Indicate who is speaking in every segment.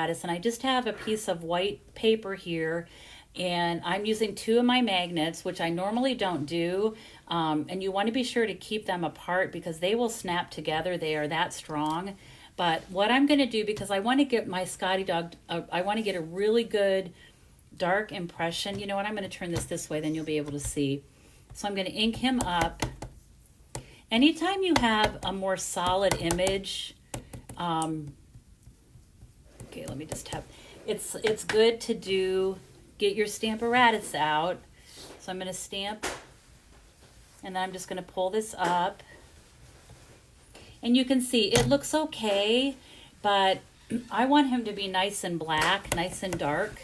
Speaker 1: stamparatus, and I just have a piece of white paper here, and I'm using 2 of my magnets, which I normally don't do, and you want to be sure to keep them apart because they will snap together. They are that strong. But what I'm going to do, because I want to get my Scotty dog, I want to get a really good dark impression. You know what, I'm going to turn this way, then you'll be able to see. So I'm going to ink him up. Anytime you have a more solid image, okay, let me just have, it's good to get your stamparatus out. So I'm going to stamp, and then I'm just going to pull this up. And you can see it looks okay, but I want him to be nice and black, nice and dark.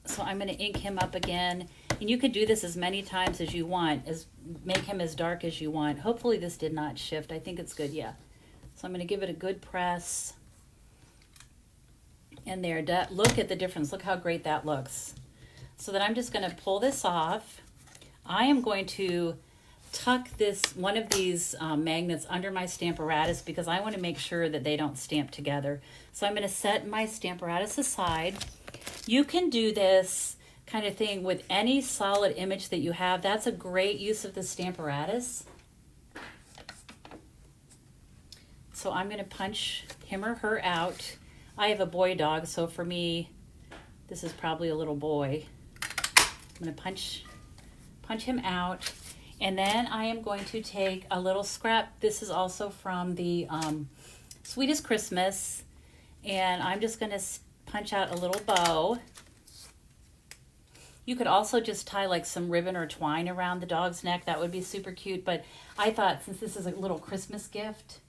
Speaker 1: So I'm going to ink him up again. And you could do this as many times as you want, make him as dark as you want. Hopefully this did not shift. I think it's good, yeah. So I'm going to give it a good press. And there, look at the difference. Look how great that looks. So then I'm just going to pull this off. I am going to tuck one of these magnets under my stamparatus because I want to make sure that they don't stamp together. So I'm going to set my stamparatus aside. You can do this kind of thing with any solid image that you have. That's a great use of the stamparatus. So I'm going to punch him or her out. I have a boy dog, so for me, this is probably a little boy. I'm going to punch him out. And then I am going to take a little scrap. This is also from the Sweetest Christmas. And I'm just going to punch out a little bow. You could also just tie like some ribbon or twine around the dog's neck. That would be super cute. But I thought since this is a little Christmas gift,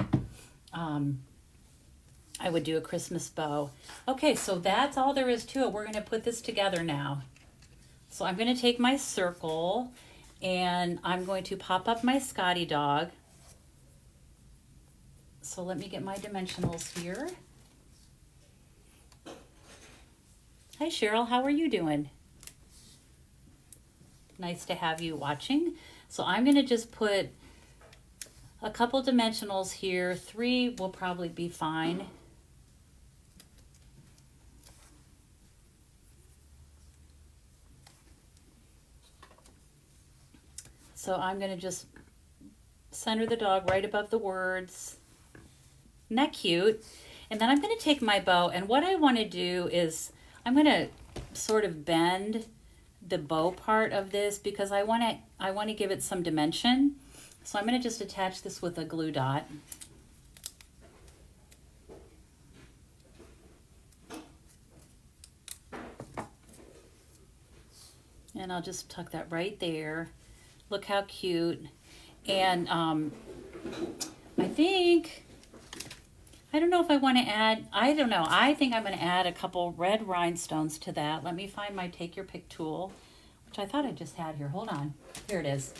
Speaker 1: I would do a Christmas bow. Okay, so that's all there is to it. We're going to put this together now. So I'm going to take my circle and I'm going to pop up my Scotty dog. So let me get my dimensionals here. Hi Cheryl, how are you doing? Nice to have you watching. So I'm going to just put a couple dimensionals here. 3 will probably be fine. So I'm going to just center the dog right above the words. Isn't that cute? And then I'm going to take my bow, and what I want to do is I'm going to sort of bend the bow part of this because I want to give it some dimension. So I'm going to just attach this with a glue dot. And I'll just tuck that right there. Look how cute. And I don't know if I want to add, I don't know. I think I'm going to add a couple red rhinestones to that. Let me find my Take Your Pick tool, which I thought I just had here. Hold on. Here it is.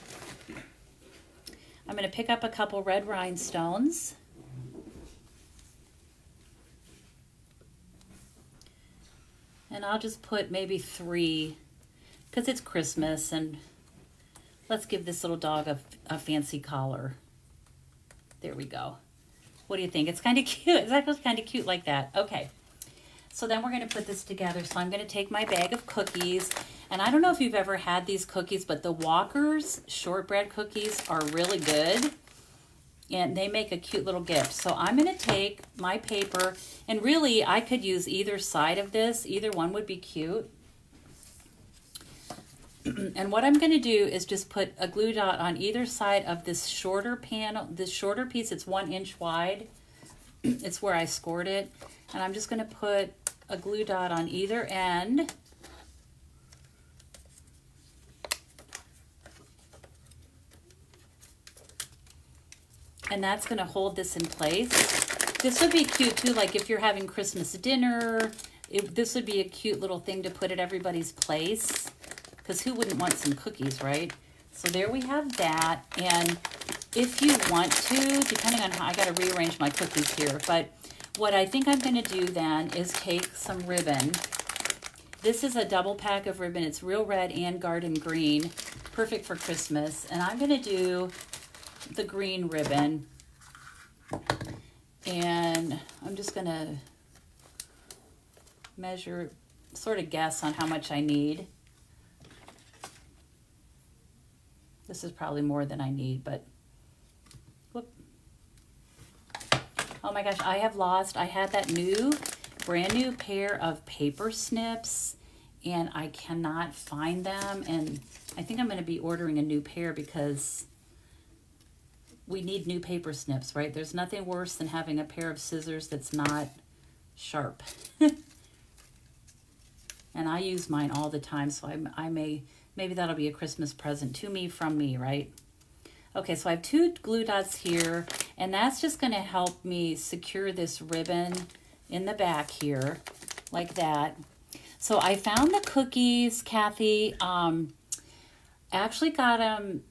Speaker 1: I'm going to pick up a couple red rhinestones. And I'll just put maybe 3 because it's Christmas, and let's give this little dog a fancy collar. There we go. What do you think? It's kind of cute. It's actually kind of cute like that. Okay. So then we're going to put this together. So I'm going to take my bag of cookies. And I don't know if you've ever had these cookies, but the Walker's shortbread cookies are really good. And they make a cute little gift. So I'm going to take my paper. And really, I could use either side of this. Either one would be cute. And what I'm going to do is just put a glue dot on either side of this shorter panel, this shorter piece. It's 1 inch wide. It's where I scored it. And I'm just going to put a glue dot on either end. And that's going to hold this in place. This would be cute too, like if you're having Christmas dinner, this would be a cute little thing to put at everybody's place. Because who wouldn't want some cookies, right? So there we have that. And if you want to, depending on how, I got to rearrange my cookies here. But what I think I'm going to do then is take some ribbon. This is a double pack of ribbon. It's real red and garden green. Perfect for Christmas. And I'm going to do the green ribbon. And then I'm just going to measure, sort of guess on how much I need. This is probably more than I need, but whoop. Oh my gosh, I had that brand new pair of paper snips, and I cannot find them, and I think I'm going to be ordering a new pair because we need new paper snips, right? There's nothing worse than having a pair of scissors that's not sharp. And I use mine all the time, so maybe that'll be a Christmas present to me from me, right? Okay, so I have 2 glue dots here, and that's just going to help me secure this ribbon in the back here, like that. So I found the cookies, Kathy. Actually got them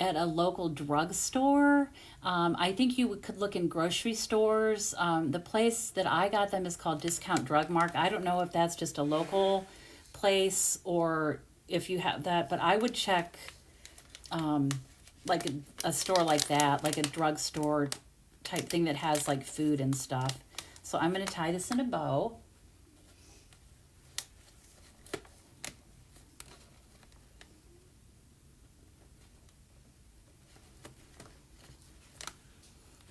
Speaker 1: at a local drugstore. I think you could look in grocery stores. The place that I got them is called Discount Drug Mart. I don't know if that's just a local place or if you have that, but I would check like a store like that, like a drugstore type thing that has like food and stuff. So I'm going to tie this in a bow.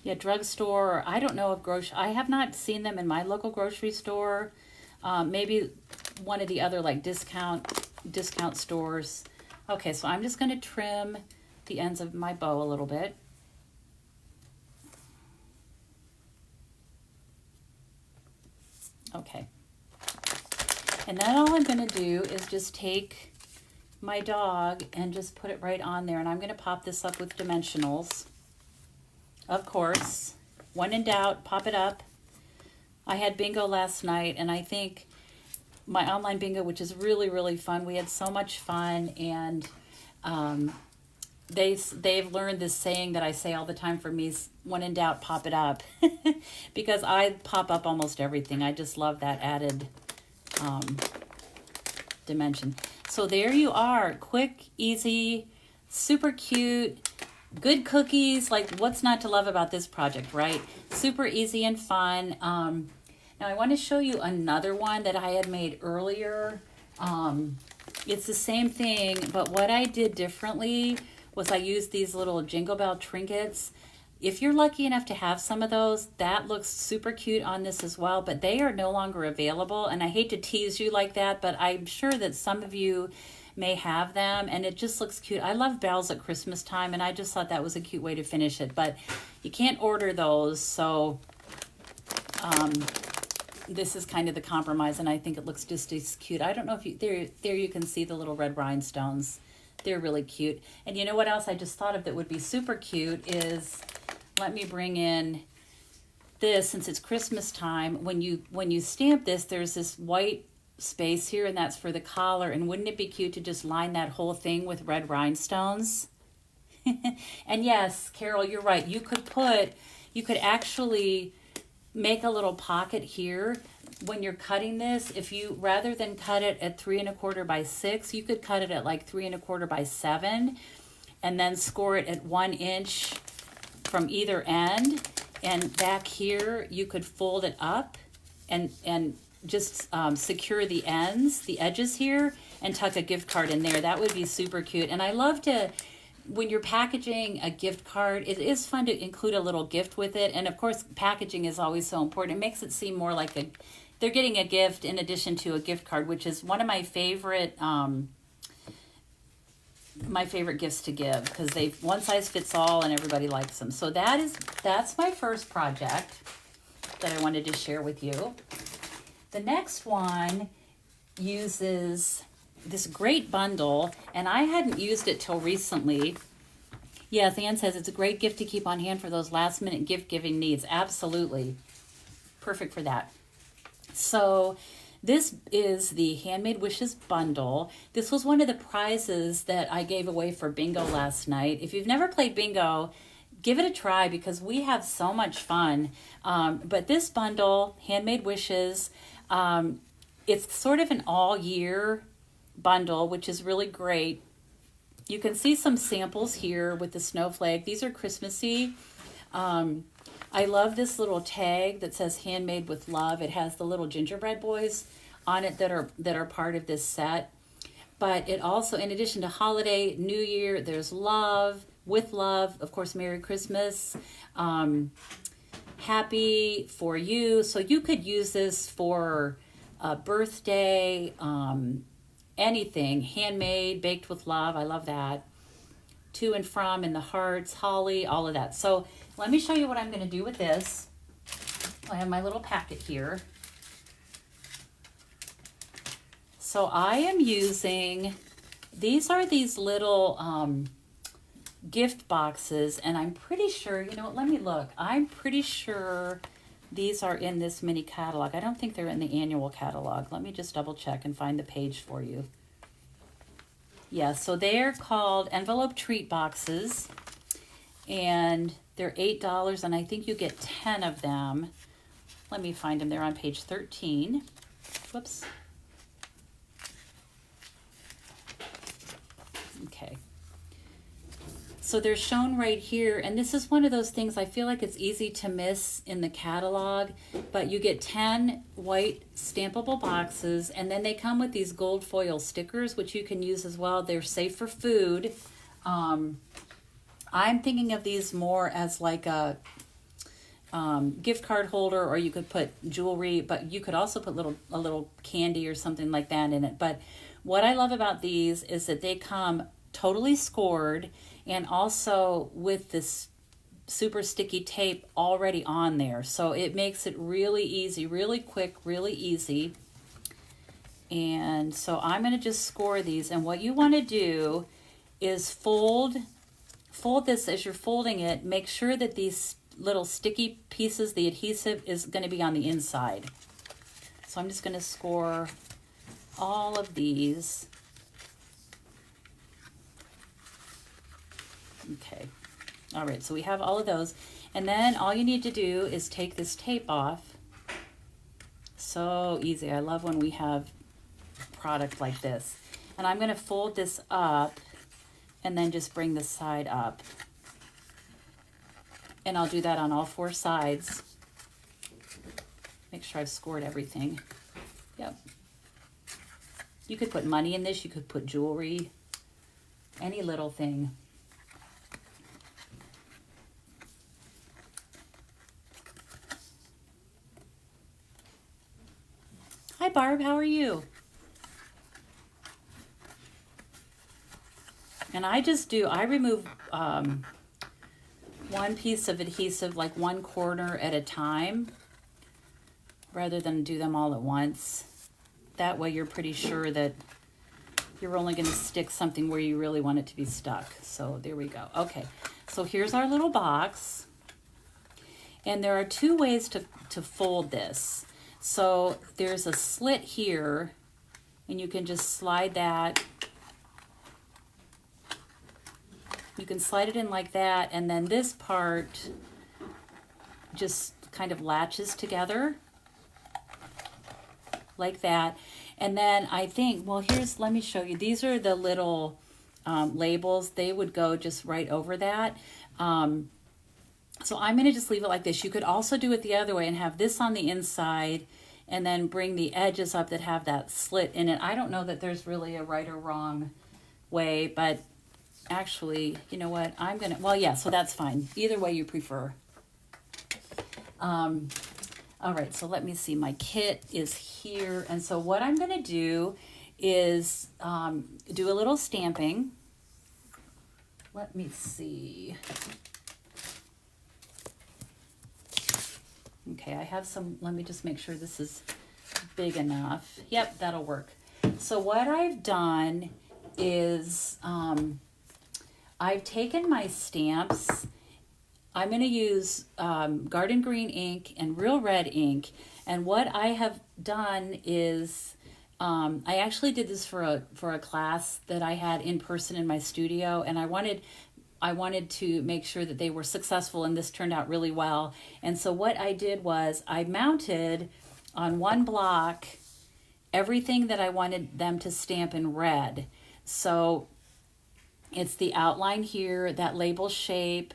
Speaker 1: Yeah, drugstore. I don't know if I have not seen them in my local grocery store. Maybe one of the other like discount stores. Okay, so I'm just going to trim the ends of my bow a little bit. Okay. And then all I'm going to do is just take my dog and just put it right on there. And I'm going to pop this up with dimensionals. Of course, when in doubt, pop it up. I had bingo last night, and I think my online bingo, which is really, really fun. We had so much fun, and they've learned this saying that I say all the time for me, when in doubt, pop it up. Because I pop up almost everything. I just love that added dimension. So there you are. Quick, easy, super cute. Good cookies, like what's not to love about this project, right? Super easy and fun. Now I want to show you another one that I had made earlier. It's the same thing, but what I did differently was I used these little Jingle Bell trinkets. If you're lucky enough to have some of those, that looks super cute on this as well, but they are no longer available, and I hate to tease you like that, but I'm sure that some of you may have them, and it just looks cute. I love bells at Christmas time, and I just thought that was a cute way to finish it, but you can't order those, so this is kind of the compromise, and I think it looks just as cute. I don't know if you, there you can see the little red rhinestones. They're really cute. And you know what else I just thought of that would be super cute is, let me bring in this, since it's Christmas time. When you stamp this, there's this white space here, and that's for the collar, and wouldn't it be cute to just line that whole thing with red rhinestones? And yes, Carol, you're right, you could actually make a little pocket here when you're cutting this. If you, rather than cut it at 3 1/4 by 6, you could cut it at like 3 1/4 by 7, and then score it at 1 inch from either end, and back here you could fold it up and just secure the edges here, and tuck a gift card in there. That would be super cute. And I love to, when you're packaging a gift card, it is fun to include a little gift with it. And of course, packaging is always so important. It makes it seem more like they're getting a gift in addition to a gift card, which is one of my favorite gifts to give, because they've one size fits all and everybody likes them. So that's my first project that I wanted to share with you. The next one uses this great bundle, and I hadn't used it till recently. Yes, Ann says it's a great gift to keep on hand for those last minute gift giving needs. Absolutely. Perfect for that. So this is the Handmade Wishes bundle. This was one of the prizes that I gave away for bingo last night. If you've never played bingo, give it a try, because we have so much fun. But this bundle, Handmade Wishes, it's sort of an all year bundle, which is really great. You can see some samples here with the snowflake. These are Christmassy. I love this little tag that says handmade with love. It has the little gingerbread boys on it that are part of this set. But it also, in addition to holiday, New Year, there's love, with love, of course, Merry Christmas, happy for you. So you could use this for a birthday, anything, handmade, baked with love. I love that. To and from, in the hearts, holly, all of that. So let me show you what I'm going to do with this. I have my little packet here. So I am using, these are these little gift boxes, and I'm pretty sure, you know what, let me look. I'm pretty sure these are in this mini catalog. I don't think they're in the annual catalog. Let me just double check and find the page for you. Yeah, so they're called envelope treat boxes, and they're $8, and I think you get 10 of them. Let me find them. They're on page 13. Whoops. Okay. So they're shown right here, and this is one of those things I feel like it's easy to miss in the catalog, but you get 10 white stampable boxes, and then they come with these gold foil stickers, which you can use as well. They're safe for food. I'm thinking of these more as like a gift card holder, or you could put jewelry, but you could also put a little candy or something like that in it. But what I love about these is that they come totally scored, and also with this super sticky tape already on there. So it makes it really easy, really quick, really easy. And so I'm going to just score these. And what you want to do is fold this as you're folding it. Make sure that these little sticky pieces, the adhesive, is going to be on the inside. So I'm just going to score all of these. Okay. All right, so we have all of those. And then all you need to do is take this tape off. So easy. I love when we have product like this. And I'm going to fold this up and then just bring the side up. And I'll do that on all 4 sides. Make sure I've scored everything. Yep. You could put money in this. You could put jewelry. Any little thing. Hi, Barb. How are you? And I remove one piece of adhesive, like one corner at a time, rather than do them all at once. That way you're pretty sure that you're only going to stick something where you really want it to be stuck. So there we go. Okay, so here's our little box. And there are 2 ways to fold this. So there's a slit here, and you can just slide that. You can slide it in like that, and then this part just kind of latches together like that. And then I think, well, let me show you. These are the little labels. They would go just right over that. So I'm going to just leave it like this. You could also do it the other way and have this on the inside and then bring the edges up that have that slit in it. I don't know that there's really a right or wrong way, but actually, you know what? Well, yeah, so that's fine. Either way you prefer. All right, so let me see. My kit is here. And so what I'm going to do is do a little stamping. Let me see. Okay, I have some, let me just make sure this is big enough. Yep, that'll work. So what I've done is I've taken my stamps. I'm going to use Garden Green ink and Real Red ink. And what I have done is I actually did this for a class that I had in person in my studio, and I wanted to make sure that they were successful, and this turned out really well. And so what I did was I mounted on one block everything that I wanted them to stamp in red. So it's the outline here, that label shape,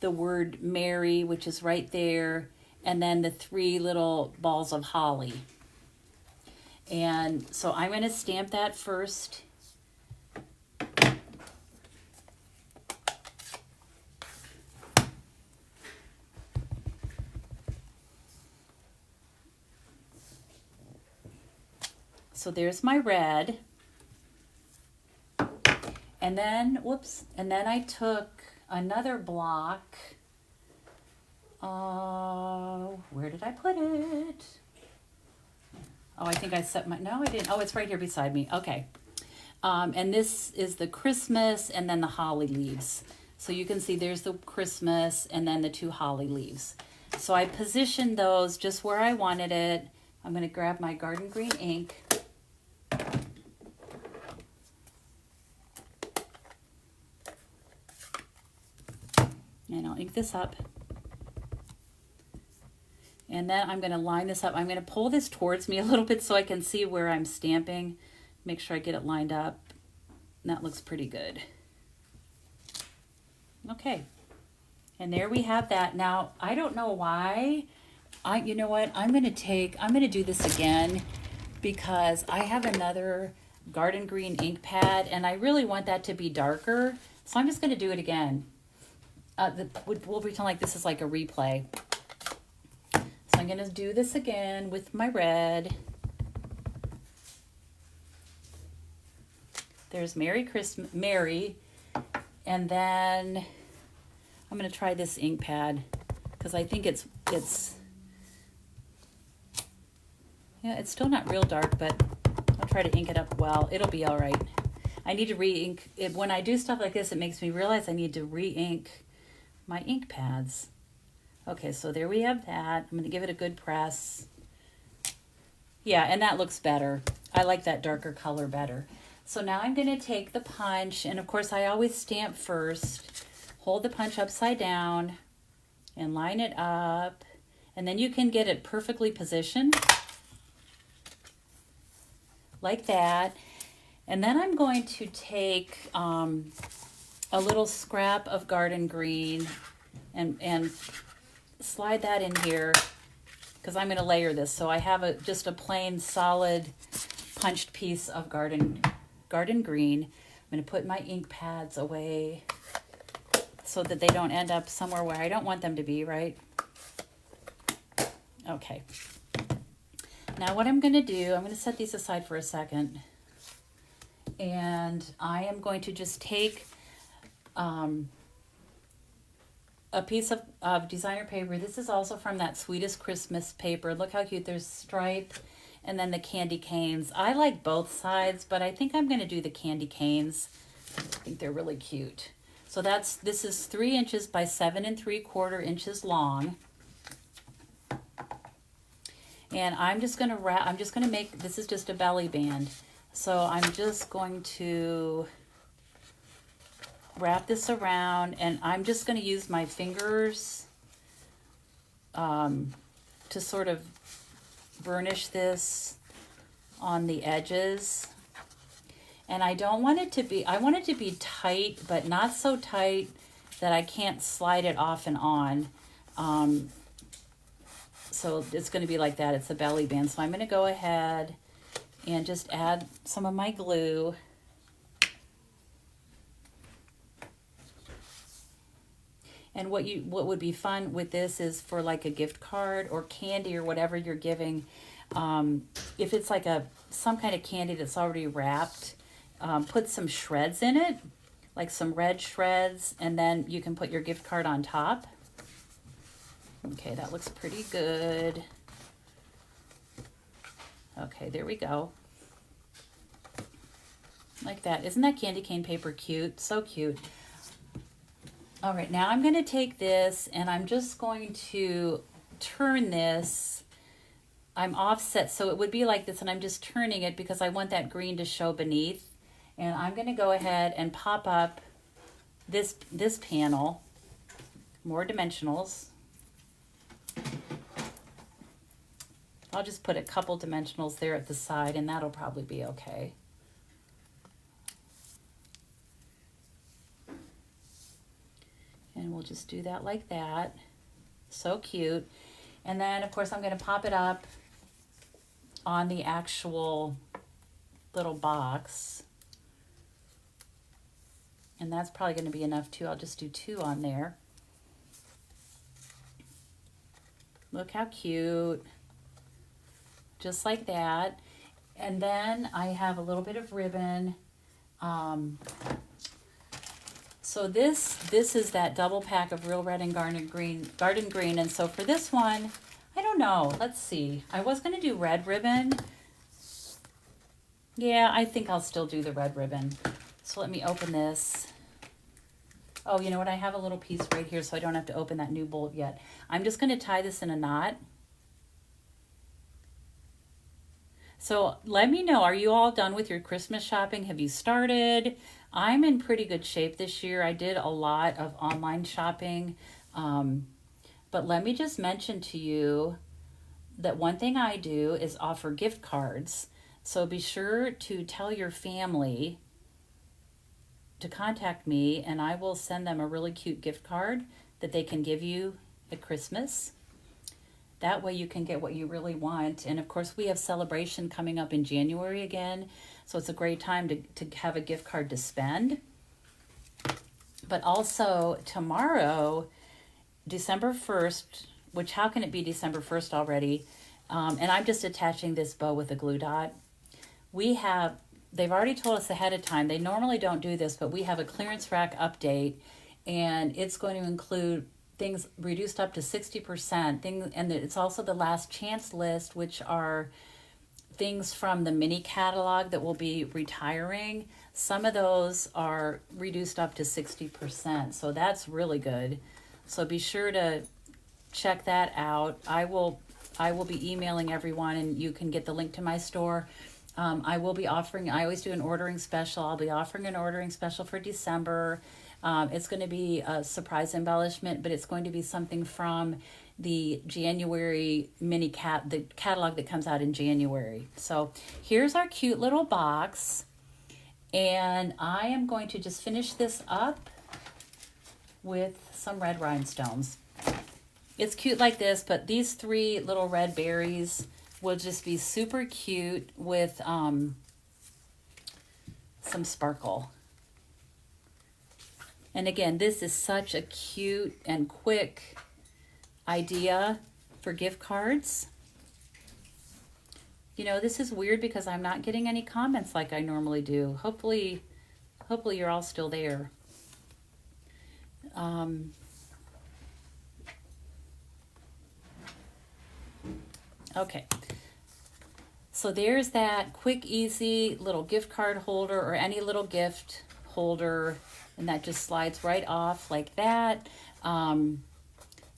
Speaker 1: the word Mary, which is right there, and then the 3 little balls of holly. And so I'm going to stamp that first. So there's my red. And then, whoops, and then I took another block. Where did I put it? Oh, I think I set my, no, I didn't. Oh, it's right here beside me. Okay. And this is the Christmas and then the holly leaves. So you can see there's the Christmas and then the 2 holly leaves. So I positioned those just where I wanted it. I'm going to grab my garden green ink. And I'll ink this up. And then I'm going to line this up. I'm going to pull this towards me a little bit so I can see where I'm stamping. Make sure I get it lined up. And that looks pretty good. Okay. And there we have that. Now, I don't know why. You know what? I'm going to do this again because I have another garden green ink pad and I really want that to be darker. So I'm just going to do it again. We'll pretend like this is like a replay. So I'm going to do this again with my red. There's Merry Christmas, Mary. And then I'm going to try this ink pad because I think it's still not real dark, but I'll try to ink it up well. It'll be all right. I need to re-ink it. When I do stuff like this, it makes me realize I need to re-ink my ink pads. Okay, so there we have that. I'm going to give it a good press. Yeah, and that looks better. I like that darker color better. So now I'm going to take the punch, and of course I always stamp first. Hold the punch upside down and line it up, and then you can get it perfectly positioned like that. And then I'm going to take a little scrap of garden green and slide that in here because I'm going to layer this. So I have just a plain solid punched piece of garden green. I'm going to put my ink pads away so that they don't end up somewhere where I don't want them to be, right? Okay. Now what I'm going to do, I'm going to set these aside for a second. And I am going to just take a piece of designer paper. This is also from that Sweetest Christmas paper. Look how cute. There's stripe and then the candy canes. I like both sides, but I think I'm going to do the candy canes. I think they're really cute. So this is 3 inches by 7 3/4 inches long. And I'm just going to wrap, this is just a belly band. So I'm just going to wrap this around, and I'm just going to use my fingers to sort of burnish this on the edges. And I don't want it to be, I want it to be tight, but not so tight that I can't slide it off and on. So it's going to be like that. It's a belly band. So I'm going to go ahead and just add some of my glue. And what would be fun with this is for like a gift card or candy or whatever you're giving. If it's like some kind of candy that's already wrapped, put some shreds in it, like some red shreds, and then you can put your gift card on top. Okay, that looks pretty good. Okay, there we go. Like that. Isn't that candy cane paper cute? So cute. All right, now I'm going to take this and I'm just going to turn this. I'm offset, so it would be like this, and I'm just turning it because I want that green to show beneath. And I'm going to go ahead and pop up this panel, more dimensionals. I'll just put a couple dimensionals there at the side, and that'll probably be okay. And we'll just do that like that. So cute. And then, of course, I'm going to pop it up on the actual little box. And that's probably going to be enough too. I'll just do 2 on there. Look how cute. Just like that. And then I have a little bit of ribbon. So this is that double pack of Real Red and Garden Green. And so for this one, I don't know. Let's see. I was going to do red ribbon. Yeah, I think I'll still do the red ribbon. So let me open this. Oh, you know what? I have a little piece right here, so I don't have to open that new bolt yet. I'm just going to tie this in a knot. So let me know, are you all done with your Christmas shopping? Have you started? I'm in pretty good shape this year. I did a lot of online shopping. But let me just mention to you that one thing I do is offer gift cards. So be sure to tell your family to contact me, and I will send them a really cute gift card that they can give you at Christmas. That way you can get what you really want. And of course, we have celebration coming up in January again. So it's a great time to have a gift card to spend. But also tomorrow, December 1st, which how can it be December 1st already? And I'm just attaching this bow with a glue dot. They've already told us ahead of time. They normally don't do this, but we have a clearance rack update, and it's going to include things reduced up to 60%. And it's also the last chance list, which are things from the mini catalog that will be retiring. Some of those are reduced up to 60%. So that's really good. So be sure to check that out. I will be emailing everyone, and you can get the link to my store. I will be offering, I always do an ordering special. I'll be offering an ordering special for December. It's going to be a surprise embellishment, but it's going to be something from the January the catalog that comes out in January. So here's our cute little box. And I am going to just finish this up with some red rhinestones. It's cute like this, but these 3 little red berries will just be super cute with some sparkle. And again, this is such a cute and quick idea for gift cards. You know, this is weird because I'm not getting any comments like I normally do. Hopefully you're all still there. Okay. So there's that quick, easy little gift card holder or any little gift holder, and that just slides right off like that.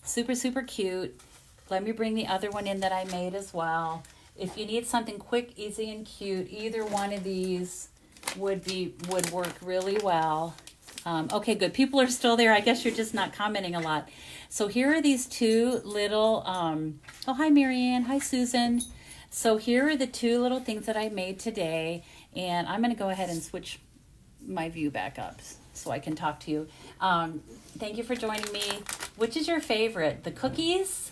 Speaker 1: Super, super cute. Let me bring the other one in that I made as well. If you need something quick, easy, and cute, either one of these would work really well. Okay, good. People are still there. I guess you're just not commenting a lot. So here are these 2 little, oh, hi, Marianne. Hi, Susan. So here are the 2 little things that I made today, and I'm going to go ahead and switch my view back up so I can talk to you. Thank you for joining me. Which is your favorite? The cookies?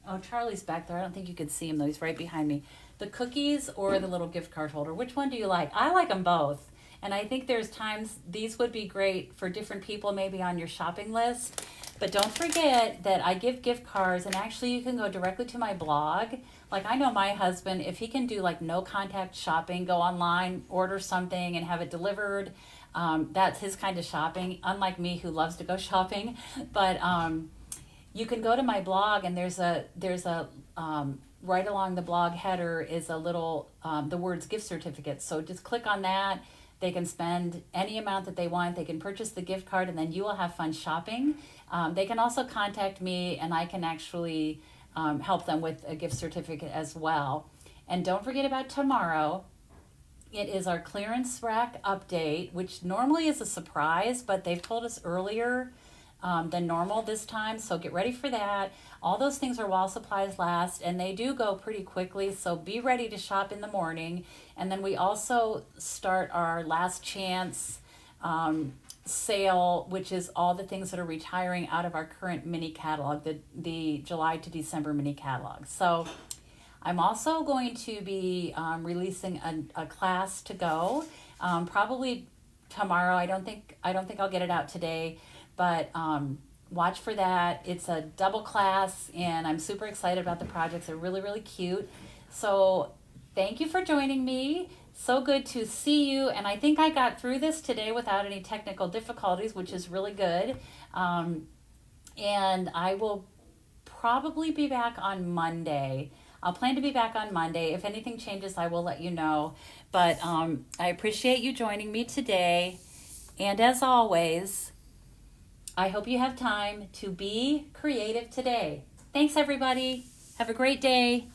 Speaker 1: Oh, Charlie's back there. I don't think you could see him, though. He's right behind me. The cookies or the little gift card holder? Which one do you like? I like them both. And I think there's times these would be great for different people maybe on your shopping list. But don't forget that I give gift cards, and actually you can go directly to my blog. Like I know my husband, if he can do like no contact shopping, go online, order something and have it delivered, that's his kind of shopping, unlike me who loves to go shopping. But you can go to my blog, and there's a right along the blog header is a little, the words gift certificates. So just click on that. They can spend any amount that they want. They can purchase the gift card, and then you will have fun shopping. They can also contact me, and I can actually help them with a gift certificate as well. And don't forget about tomorrow. It is our clearance rack update, which normally is a surprise, but they've told us earlier than normal this time. So get ready for that. All those things are while supplies last, and they do go pretty quickly. So be ready to shop in the morning. And then we also start our last chance sale, which is all the things that are retiring out of our current mini catalog, the July to December mini catalog. So I'm also going to be releasing a class to go, probably tomorrow. I don't think I'll get it out today, but watch for that. It's a double class, and I'm super excited about the projects. They're really, really cute. So thank you for joining me. So good to see you. And I think I got through this today without any technical difficulties, which is really good. And I will probably be back on Monday. I'll plan to be back on Monday. If anything changes, I will let you know. But I appreciate you joining me today. And as always, I hope you have time to be creative today. Thanks, everybody. Have a great day.